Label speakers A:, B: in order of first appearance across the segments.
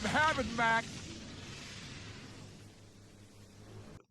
A: am having, Mac.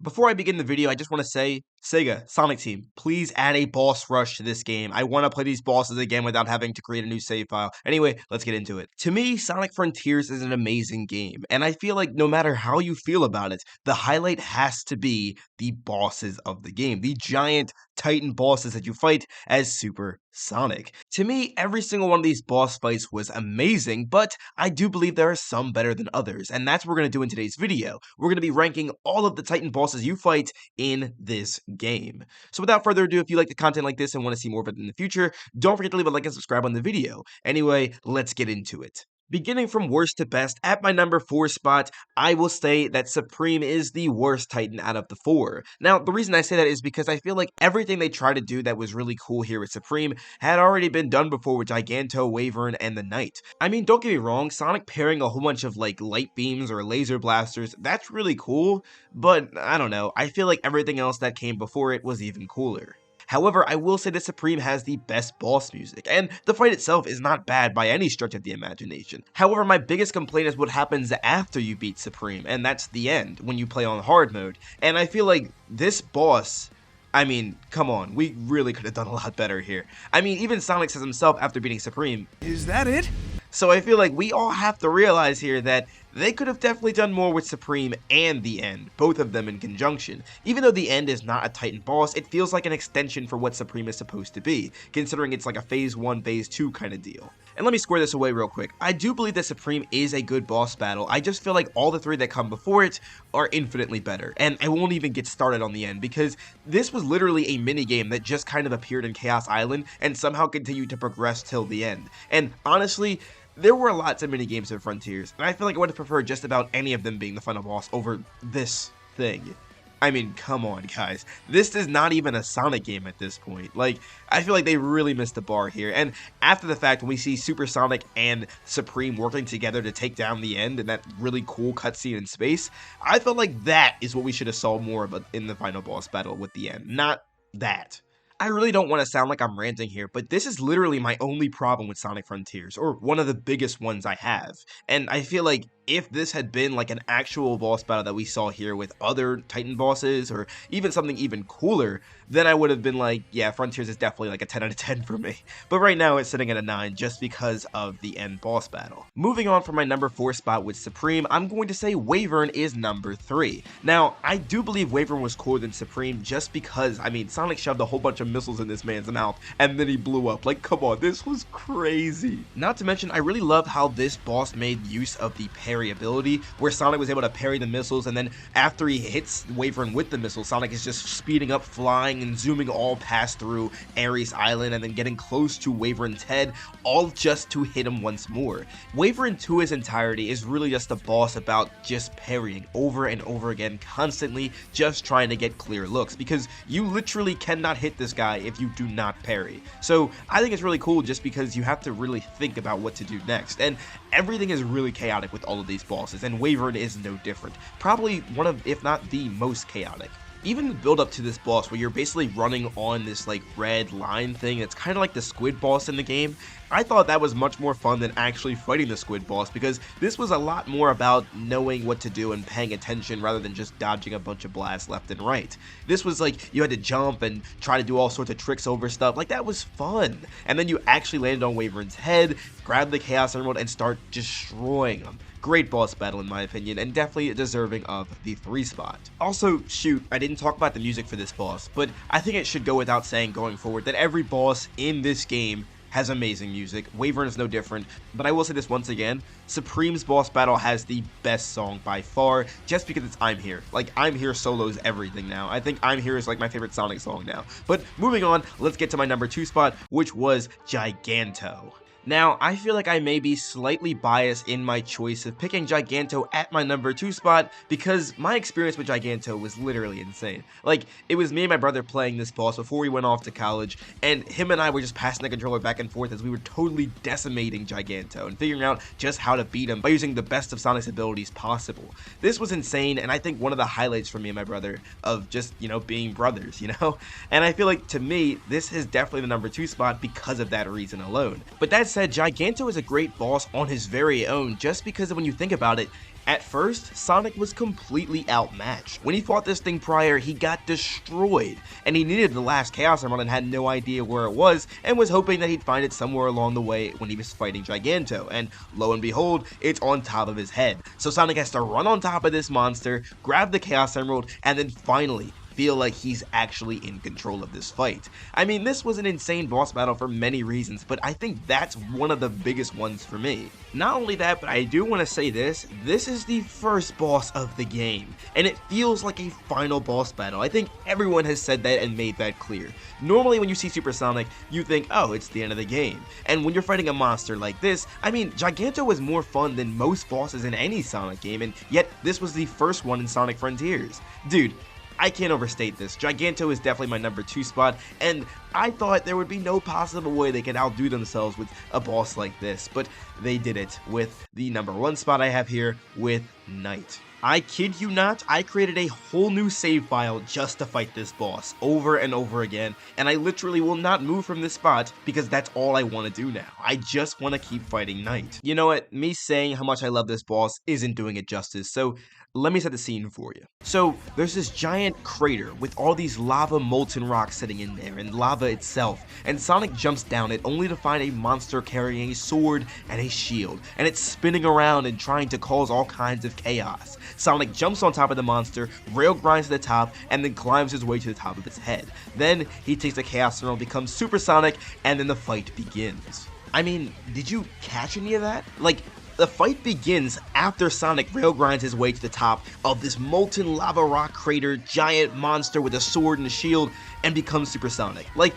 B: Before I begin the video, I just want to say, Sega, Sonic Team, please add a boss rush to this game. I want to play these bosses again without having to create a new save file. Anyway, let's get into it. To me, Sonic Frontiers is an amazing game, and I feel like no matter how you feel about it, the highlight has to be the bosses of the game, the giant Titan bosses that you fight as Super Sonic. To me, every single one of these boss fights was amazing, but I do believe there are some better than others, and that's what we're going to do in today's video. We're going to be ranking all of the Titan bosses you fight in this game. So without further ado, if you like the content like this and want to see more of it in the future, don't forget to leave a like and subscribe on the video. Anyway, let's get into it. Beginning from worst to best, at my number 4 spot, I will say that Supreme is the worst Titan out of the 4. Now, the reason I say that is because I feel like everything they tried to do that was really cool here with Supreme had already been done before with Giganto, Wyvern, and the Knight. I mean, don't get me wrong, Sonic pairing a whole bunch of like light beams or laser blasters, that's really cool, but I don't know, I feel like everything else that came before it was even cooler. However, I will say that Supreme has the best boss music, and the fight itself is not bad by any stretch of the imagination. However, my biggest complaint is what happens after you beat Supreme, and that's the end, when you play on hard mode. And I feel like this boss, I mean, come on, we really could have done a lot better here. I mean, even Sonic says himself after beating Supreme,
A: Is that it?
B: so I feel like we all have to realize here that they could have definitely done more with Supreme and the End, both of them in conjunction. Even though the End is not a Titan boss, it feels like an extension for what Supreme is supposed to be, considering it's like a Phase 1, Phase 2 kind of deal. And let me square this away real quick. I do believe that Supreme is a good boss battle. I just feel like all the three that come before it are infinitely better. And I won't even get started on the End, because this was literally a minigame that just kind of appeared in Chaos Island and somehow continued to progress till the end. And honestly, there were lots of minigames in Frontiers, and I feel like I would have preferred just about any of them being the final boss over this thing. I mean, come on, guys. This is not even a Sonic game at this point. Like, I feel like they really missed the bar here. And after the fact, when we see Super Sonic and Supreme working together to take down the End in that really cool cutscene in space, I felt like that is what we should have saw more of in the final boss battle with the End, not that. I really don't want to sound like I'm ranting here, but this is literally my only problem with Sonic Frontiers, or one of the biggest ones I have. And I feel like if this had been like an actual boss battle that we saw here with other Titan bosses, or even something even cooler, then I would have been like, yeah, Frontiers is definitely like a 10 out of 10 for me. But right now it's sitting at a 9 just because of the End boss battle. Moving on from my number 4 spot with Supreme, I'm going to say Wyvern is number 3. Now, I do believe Wyvern was cooler than Supreme just because, I mean, Sonic shoved a whole bunch of missiles in this man's mouth and then he blew up. Like, come on, this was crazy. Not to mention, I really love how this boss made use of the parry ability, where Sonic was able to parry the missiles, and then after he hits Wyvern with the missile, Sonic is just speeding up, flying, and zooming all past through Ares Island, and then getting close to Wyvern's head, all just to hit him once more. Wyvern to his entirety is really just a boss about just parrying over and over again, constantly just trying to get clear looks, because you literally cannot hit this guy if you do not parry. So I think it's really cool just because you have to really think about what to do next, and everything is really chaotic with all of these bosses, and Wyvern is no different. Probably one of, if not the most chaotic. Even the build up to this boss where you're basically running on this like red line thing, it's kind of like the squid boss in the game. I thought that was much more fun than actually fighting the squid boss, because this was a lot more about knowing what to do and paying attention rather than just dodging a bunch of blasts left and right. This was like you had to jump and try to do all sorts of tricks over stuff. Like, that was fun. And then you actually landed on Wyvern's head, grabbed the Chaos Emerald, and start destroying him. Great boss battle in my opinion, and definitely deserving of the 3 spot. Also, shoot, I didn't talk about the music for this boss, but I think it should go without saying going forward that every boss in this game has amazing music. Wyvern is no different, but I will say this once again, Supreme's boss battle has the best song by far, just because it's I'm Here. Like, I'm Here solos everything now. I think I'm Here is like my favorite Sonic song now. But moving on, let's get to my number 2 spot, which was Giganto. Now, I feel like I may be slightly biased in my choice of picking Giganto at my number 2 spot, because my experience with Giganto was literally insane. Like, it was me and my brother playing this boss before we went off to college, and him and I were just passing the controller back and forth as we were totally decimating Giganto and figuring out just how to beat him by using the best of Sonic's abilities possible. This was insane, and I think one of the highlights for me and my brother of just, you know, being brothers, you know? And I feel like, to me, this is definitely the number 2 spot because of that reason alone. But that said, said, Giganto is a great boss on his very own just because when you think about it, at first, Sonic was completely outmatched. When he fought this thing prior, he got destroyed, and he needed the last Chaos Emerald and had no idea where it was, and was hoping that he'd find it somewhere along the way when he was fighting Giganto, and lo and behold, it's on top of his head. So Sonic has to run on top of this monster, grab the Chaos Emerald, and then finally feel like he's actually in control of this fight. I mean, this was an insane boss battle for many reasons, but I think that's one of the biggest ones for me. Not only that, but I do want to say this is the first boss of the game, and it feels like a final boss battle. I think everyone has said that and made that clear. Normally when you see Super Sonic, you think, oh, it's the end of the game. And when you're fighting a monster like this, I mean, Giganto was more fun than most bosses in any Sonic game, and yet this was the first one in Sonic Frontiers. Dude, I can't overstate this. Giganto is definitely my number 2 spot, and I thought there would be no possible way they could outdo themselves with a boss like this, but they did it with the number 1 spot I have here with Knight. I kid you not, I created a whole new save file just to fight this boss over and over again, and I literally will not move from this spot because that's all I want to do now. I just want to keep fighting Knight. You know what, me saying how much I love this boss isn't doing it justice, so let me set the scene for you. So there's this giant crater with all these lava molten rocks sitting in there and lava itself, and Sonic jumps down it only to find a monster carrying a sword and a shield, and it's spinning around and trying to cause all kinds of chaos. Sonic jumps on top of the monster, rail grinds to the top, and then climbs his way to the top of its head. Then he takes the Chaos Emerald, becomes Super Sonic, and then the fight begins. I mean, did you catch any of that? Like, the fight begins after Sonic rail grinds his way to the top of this molten lava rock crater giant monster with a sword and a shield and becomes Super Sonic. Like,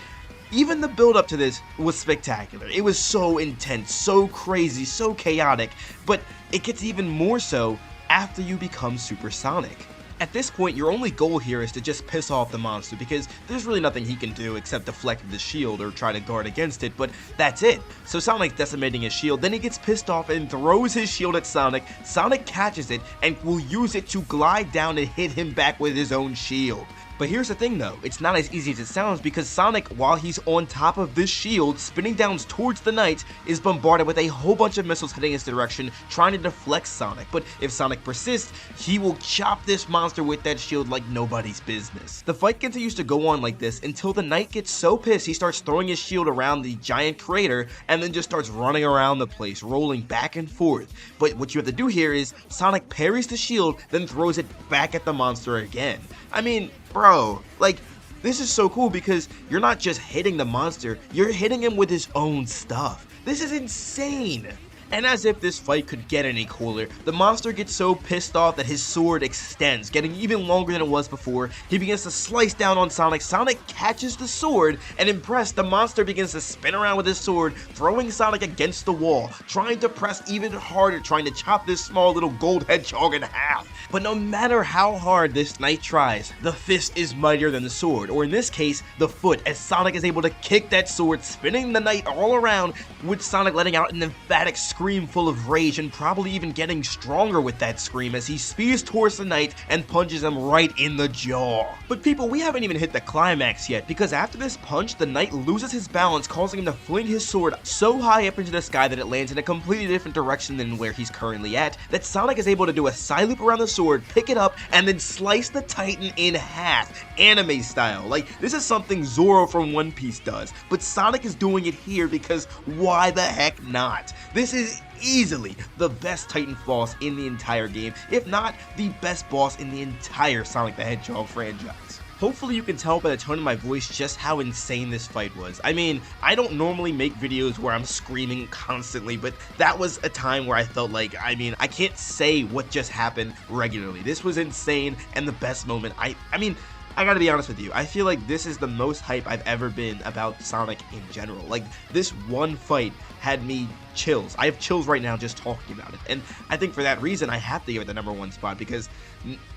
B: even the build up to this was spectacular. It was so intense, so crazy, so chaotic, but it gets even more so after you become Super Sonic. At this point, your only goal here is to just piss off the monster because there's really nothing he can do except deflect with his shield or try to guard against it, but that's it. So Sonic's decimating his shield, then he gets pissed off and throws his shield at Sonic. Sonic catches it and will use it to glide down and hit him back with his own shield. But here's the thing though, it's not as easy as it sounds because Sonic, while he's on top of this shield, spinning down towards the Knight, is bombarded with a whole bunch of missiles heading in his direction, trying to deflect Sonic. But if Sonic persists, he will chop this monster with that shield like nobody's business. The fight continues to go on like this until the Knight gets so pissed he starts throwing his shield around the giant crater and then just starts running around the place, rolling back and forth. But what you have to do here is Sonic parries the shield, then throws it back at the monster again. I mean, bro, like, this is so cool because you're not just hitting the monster, you're hitting him with his own stuff. This is insane. And as if this fight could get any cooler, the monster gets so pissed off that his sword extends, getting even longer than it was before. He begins to slice down on Sonic. Sonic catches the sword, and impressed, the monster begins to spin around with his sword, throwing Sonic against the wall, trying to press even harder, trying to chop this small little gold hedgehog in half. But no matter how hard this Knight tries, the fist is mightier than the sword, or in this case, the foot, as Sonic is able to kick that sword, spinning the Knight all around, with Sonic letting out an emphatic scream full of rage and probably even getting stronger with that scream as he speeds towards the Knight and punches him right in the jaw. But people, we haven't even hit the climax yet, because after this punch, the Knight loses his balance, causing him to fling his sword so high up into the sky that it lands in a completely different direction than where he's currently at, that Sonic is able to do a side loop around the sword, pick it up, and then slice the Titan in half, anime style. Like, this is something Zoro from One Piece does, but Sonic is doing it here because why the heck not? This is easily the best Titan boss in the entire game, if not the best boss in the entire Sonic the Hedgehog franchise. Hopefully you can tell by the tone of my voice just how insane this fight was. I mean, I don't normally make videos where I'm screaming constantly, but that was a time where I felt like, I mean, I can't say what just happened regularly. This was insane and the best moment. I mean, I gotta be honest with you, I feel like this is the most hype I've ever been about Sonic in general. Like, this one fight had me chills. I have chills right now just talking about it, and I think for that reason I have to give it the number 1 spot because,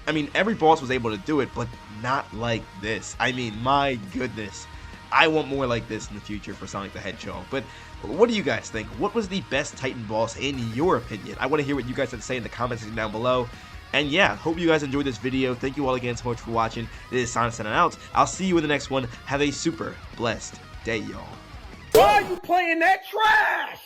B: I mean, every boss was able to do it, but not like this. I mean, my goodness. I want more like this in the future for Sonic the Hedgehog. But what do you guys think? What was the best Titan boss in your opinion? I want to hear what you guys have to say in the comments section down below. And yeah, hope you guys enjoyed this video. Thank you all again so much for watching. This is Sonic signing out. I'll see you in the next one. Have a super blessed day, y'all.
A: Why are you playing that trash?